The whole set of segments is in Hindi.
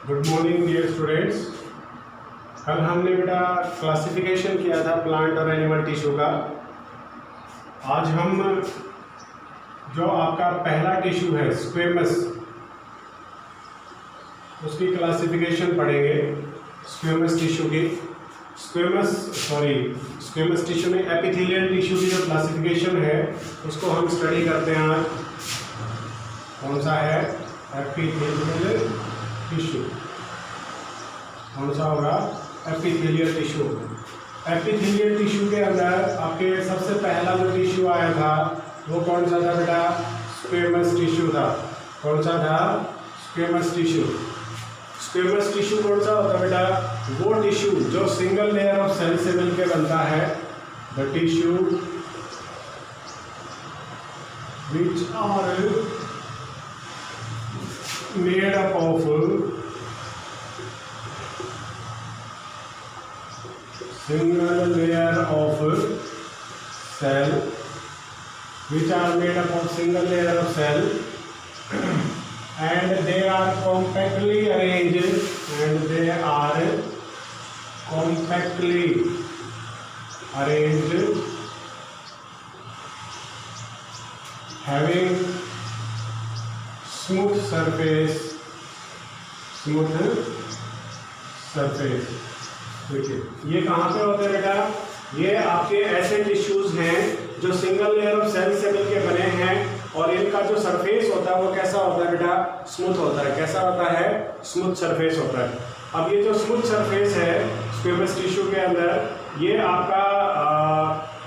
Good morning dear students. कल हमने बेटा क्लासिफिकेशन किया था प्लांट और एनिमल टिश्यू का। आज हम जो आपका पहला टिश्यू है स्क्वेमस, उसकी क्लासिफिकेशन पढ़ेंगे। स्क्वेमस टिश्यू की स्क्वेमस टिश्यू में एपिथेलियल टिश्यू की जो क्लासिफिकेशन है उसको हम स्टडी करते हैं आज। कौन सा है एपिथेलियल टिश्यू? कौन सा होगा? Epithelial tissue. एपिथेलियल टिश्यू के अंदर आपके सबसे पहला जो टिश्यू आया था वो कौन सा था बेटा? स्क्वेमस टिश्यू था। कौन सा था? Squamous tissue. स्क्वेमस टिश्यू कौन सा होता है बेटा? वो टिश्यू जो सिंगल लेयर ऑफ सेल से मिलकर बनता है। The tissue which are made up of single layer of cell, which are made up of single layer of cell, and they are compactly arranged, having smooth surface. देखिए ये कहाँ पे होते हैं बेटा? ये आपके ऐसे टिश्यूज हैं जो सिंगल लेयर ऑफ सेल से मिलके बने हैं और इनका जो सरफेस होता है वो कैसा होता है बेटा? स्मूथ होता है। कैसा होता है? स्मूथ सरफेस होता है। अब ये जो स्मूथ सरफेस है स्क्वेमस टिश्यू के अंदर, ये आपका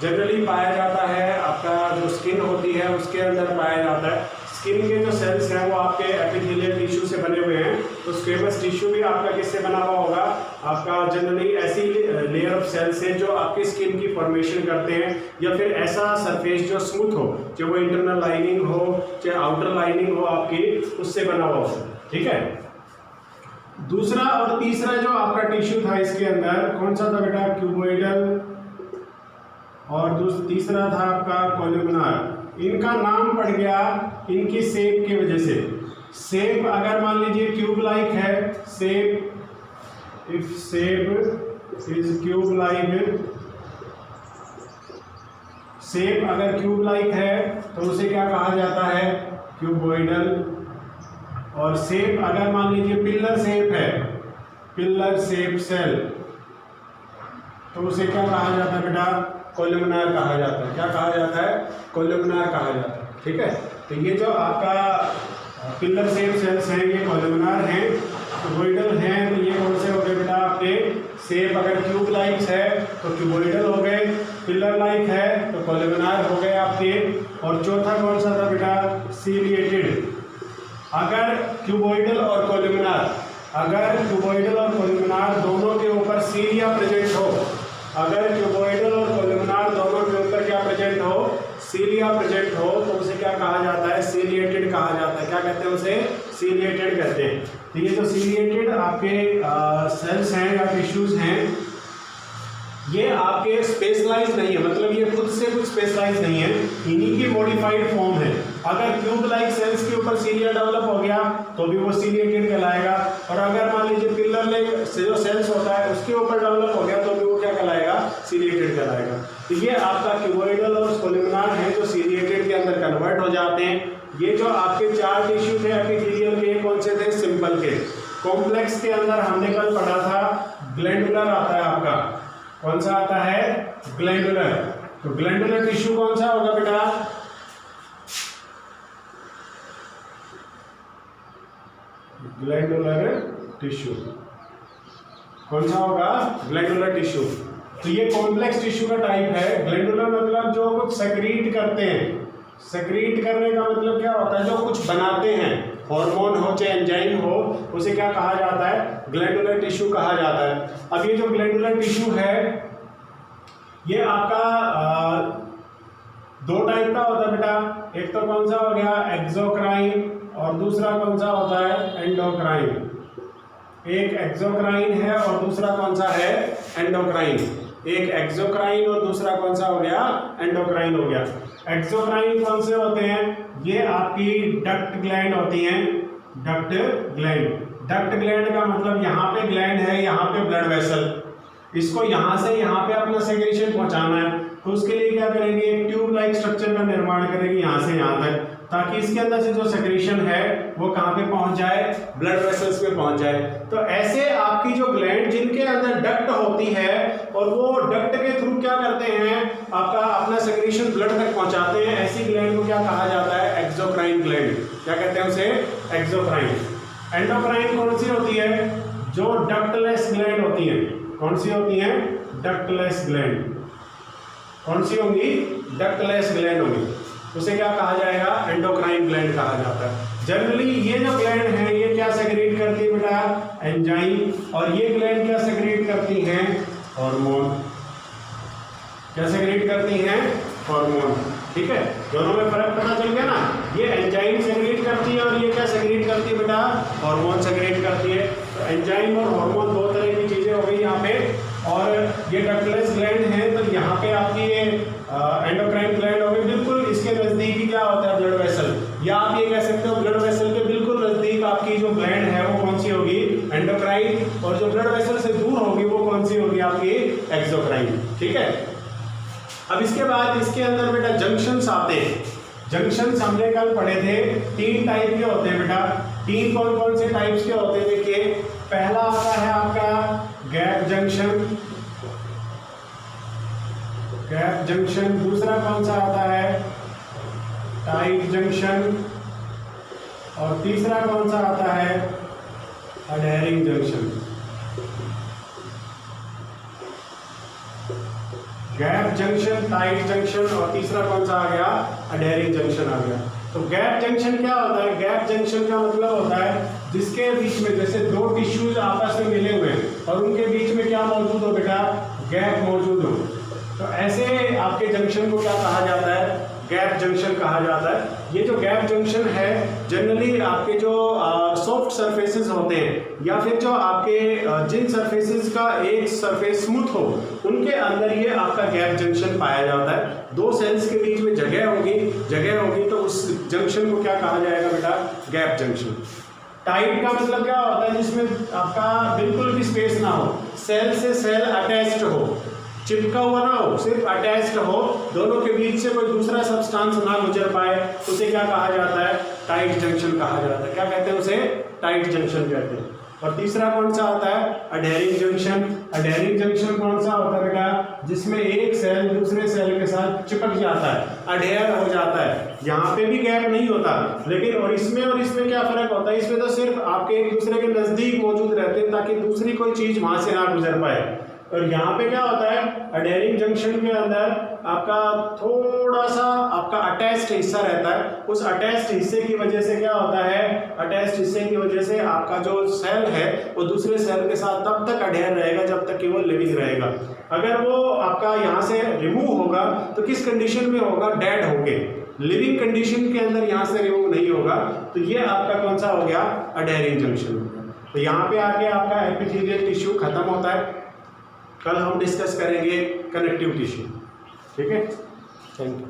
जनरली पाया जाता है, आपका जो स्किन होती है उसके अंदर पाया जाता है। स्किन के जो सेल्स हैं वो आपके एपिथेलियल टिश्यू से बने हुए हैं। तो स्क्वेमस टिश्यू भी आपका किससे बना हुआ होगा? आपका जनरली ऐसी लेयर ऑफ सेल्स है जो आपकी स्किन की फॉर्मेशन करते हैं, या फिर ऐसा सरफेस जो स्मूथ हो, चाहे वो इंटरनल लाइनिंग हो चाहे आउटर लाइनिंग हो आपकी, उससे बना हुआ हो। ठीक है। दूसरा और तीसरा जो आपका टिश्यू था इसके अंदर कौन सा था बेटा? क्यूबोइडल, और तीसरा था आपका कोलुमिनार। इनका नाम पड़ गया इनकी शेप की वजह से। शेप अगर मान लीजिए क्यूब लाइक है, if shape is cube like, shape अगर क्यूब लाइक है तो उसे क्या कहा जाता है? क्यूबोइडल। और शेप अगर मान लीजिए पिलर शेप है, पिलर शेप सेल, तो उसे क्या कहा जाता है बेटा? कोलुमिनार कहा जाता है। क्या कहा जाता है? कोलुमिनार कहा जाता है। ठीक है। तो ये जो आपका पिलर शेप सेल्स हैं ये कोलुमिनार हैं। क्यूबोइडल हैं तो ये कौन से हो गए बेटा? आपके शेप अगर क्यूब लाइक है तो क्यूबोइडल हो गए, पिलर लाइक है तो कोलुमिनार हो गए आपके। और चौथा कौन सा था बेटा? सीलिएटेड। अगर क्यूबोइडल और कोलुमिनार दोनों के ऊपर सीलिया प्रेजेंट हो, अगर क्यूबोइडल और कोलुमिनार दोनों के ऊपर क्या प्रेजेंट हो? सीलिया प्रेजेंट हो, तो उसे क्या कहा जाता है? सीलिएटेड कहा जाता है। क्या कहते हैं उसे? सीलिएटेड कहते हैं। तो ये जो सीलिएटेड आपके सेल्स हैं या टिश्यूज हैं, ये आपके स्पेशलाइज नहीं है, मतलब ये खुद से कुछ स्पेशलाइज नहीं है, इन्हीं की मॉडिफाइड फॉर्म है। अगर क्यूब लाइक सेल्स के ऊपर सीलिया डेवलप हो गया तो भी वो सीलिएटेड कहलाएगा, और अगर मान लीजिए पिलर लाइक से जो सेल्स होता है उसके ऊपर डेवलप हो गया तो भी वो क्या कहलाएगा? सीलिएटेड कहलाएगा। तो ये आपका क्यूबोइडल और कोलुमिनार हैं जो सीलिएटेड के अंदर कन्वर्ट हो जाते हैं। ये जो आपके चार टिश्यू थे एपिथेलियल के, कौन से थे? सिंपल के। कॉम्प्लेक्स के अंदर हमने कल पढ़ा था ग्लैंडुलर आता है आपका। कौन सा आता है? ग्लैंडुलर। तो ग्लैंडुलर टिश्यू कौन सा होगा बेटा? ग्लैंडुलर टिश्यू कौन सा होगा? Glandular tissue. तो ये कॉम्प्लेक्स टिश्यू का टाइप है। ग्लैंडुलर मतलब जो कुछ सेक्रीट करते हैं। सेक्रीट करने का मतलब क्या होता है? जो कुछ बनाते हैं, हार्मोन हो चाहे एंजाइम हो, उसे क्या कहा जाता है? ग्लैंडुलर टिश्यू कहा जाता है। अब ये जो ग्लैंडुलर टिश्यू है ये आपका दो टाइप का होता है बेटा। एक तो कौन सा हो गया? एक्सोक्राइन, और दूसरा कौन सा होता है? एंडोक्राइन। एक एक्सोक्राइन है और दूसरा कौन सा है? एंडोक्राइन। एक एक्सोक्राइन और दूसरा कौन सा हो गया, एंडोक्राइन हो गया। एक्सोक्राइन कौन से होते हैं, ये आपकी डक्ट ग्लैंड होती हैं, डक्ट ग्लैंड। डक्ट ग्लैंड का मतलब यहाँ पे ग्लैंड है, यहाँ पे ब्लड वेसल, इसको यहाँ से यहाँ पे अपना सेक्रेशन पहुँचाना है, तो उसके लिए क्या करेंगे, एक ट्यूब लाइक स्ट्रक्चर का निर्माण करेंगे यहाँ से यहाँ तक, ताकि इसके अंदर से जो सेक्रेशन है वो कहाँ पे पहुँच जाए, ब्लड वेसल्स पे पहुँच जाए। तो ऐसे आपकी जो ग्लैंड जिनके अंदर डक्ट होती है और वो डक्ट के थ्रू क्या करते हैं, आपका अपना सेक्रेशन ब्लड तक पहुँचाते हैं, ऐसी ग्लैंड को क्या कहा जाता है, एक्सोक्राइन ग्लैंड। क्या कहते हैं उसे, एक्सोक्राइन। एंडोक्राइन कौन सी होती है, जो डक्टलेस ग्लैंड होती है। कौन सी होती है, डक्टलेस ग्लैंड। कौन सी होंगी, डक्टलेस ग्लैंड होंगी, उसे क्या कहा जाएगा, एंडोक्राइन ग्लैंड कहा जाता है। जनरली ये जो ग्लैंड है ये क्या सेक्रेट करती है बेटा, एंजाइम, और ये ग्लैंड क्या सेक्रेट करती हैं, हार्मोन। क्या सेक्रेट करती हैं, हार्मोन। ठीक है, दोनों में फर्क पता चल गया ना, ये एंजाइम सेक्रेट करती है और ये क्या सेक्रेट करती है बेटा, हार्मोन सेक्रेट करती है। तो एंजाइम और हार्मोन दो तरह की चीजें हो गई यहाँ पे। और ये डक्टलेस ग्लैंड है, तो यहाँ पे आपकी ये एंडोक्राइन ग्लैंड होगी, बिल्कुल इसके नजदीक ही क्या होता है, ब्लड वेसल, या आप ये कह सकते हो ब्लड वेसल के बिल्कुल नजदीक आपकी जो ग्लैंड है वो कौन सी होगी, एंडोक्राइन, और जो ब्लड वेसल से दूर होगी वो कौन सी होगी, आपकी एक्सोक्राइन। ठीक है, अब इसके बाद इसके अंदर बेटा जंक्शंस आते हैं। जंक्शंस हमने कल पढ़े थे, 3 टाइप के होते हैं बेटा। 3 कौन कौन से टाइप्स के होते हैं, देखिए, पहला आता है आपका गैप जंक्शन, गैप जंक्शन। दूसरा कौन सा आता है, टाइट जंक्शन, और तीसरा कौन सा आता है, adhering junction. Gap junction, tight junction, और तीसरा कौन सा आ गया, अडहेरिंग जंक्शन आ गया। तो गैप जंक्शन क्या होता है, गैप जंक्शन का मतलब होता है जिसके बीच में जैसे 2 टिश्यूज आपस में मिले हुए हैं और उनके बीच में क्या मौजूद हो बेटा, गैप मौजूद हो। तो ऐसे आपके जंक्शन को क्या कहा जाता है, गैप जंक्शन कहा जाता है। ये जो गैप जंक्शन है जनरली आपके जो सॉफ्ट सरफेसेस होते हैं, या फिर जो आपके जिन सरफेसेस का एक सरफेस स्मूथ हो, उनके अंदर ये आपका गैप जंक्शन पाया जाता है। 2 सेल्स के बीच में जगह होगी तो उस जंक्शन को क्या कहा जाएगा बेटा, गैप जंक्शन। टाइट का मतलब क्या होता है, जिसमें आपका बिल्कुल भी स्पेस ना हो, सेल से सेल अटैच्ड हो, चिपका हुआ ना हो, सिर्फ अटैच्ड हो, दोनों के बीच से कोई दूसरा सब्सटेंस ना गुजर पाए, उसे क्या कहा जाता है, टाइट जंक्शन कहा जाता है। क्या कहते हैं उसे, टाइट जंक्शन कहते हैं। और तीसरा कौन सा आता है, अडहेरिंग जंक्शन। अडहेरिंग जंक्शन कौन सा होता है बेटा, जिसमें एक सेल दूसरे सेल के साथ चिपक जाता है, अडहेयर हो जाता है, यहाँ पे भी गैप नहीं होता, लेकिन और इसमें क्या फर्क होता है, इसमें तो सिर्फ आपके एक दूसरे के नजदीक मौजूद रहते हैं ताकि दूसरी कोई चीज वहां से ना गुजर पाए। और यहाँ पे क्या होता है, अडहेरिंग जंक्शन के अंदर आपका थोड़ा सा आपका अटैच्ड हिस्सा रहता है। उस अटैच्ड हिस्से की वजह से क्या होता है, अटैच्ड हिस्से की वजह से आपका जो सेल है वो दूसरे सेल के साथ तब तक अडहेयर रहेगा जब तक कि वो लिविंग रहेगा। अगर वो आपका यहाँ से रिमूव होगा तो किस कंडीशन में होगा, डेड होके, लिविंग कंडीशन के अंदर यहाँ से रिमूव नहीं होगा। तो ये आपका कौन सा हो गया, अडहेरिंग जंक्शन हो गया। तो यहाँ पे आके आपका एपिथेलियल टिश्यू खत्म होता है। कल हम डिस्कस करेंगे कनेक्टिव टिश्यू। ठीक है, थैंक यू।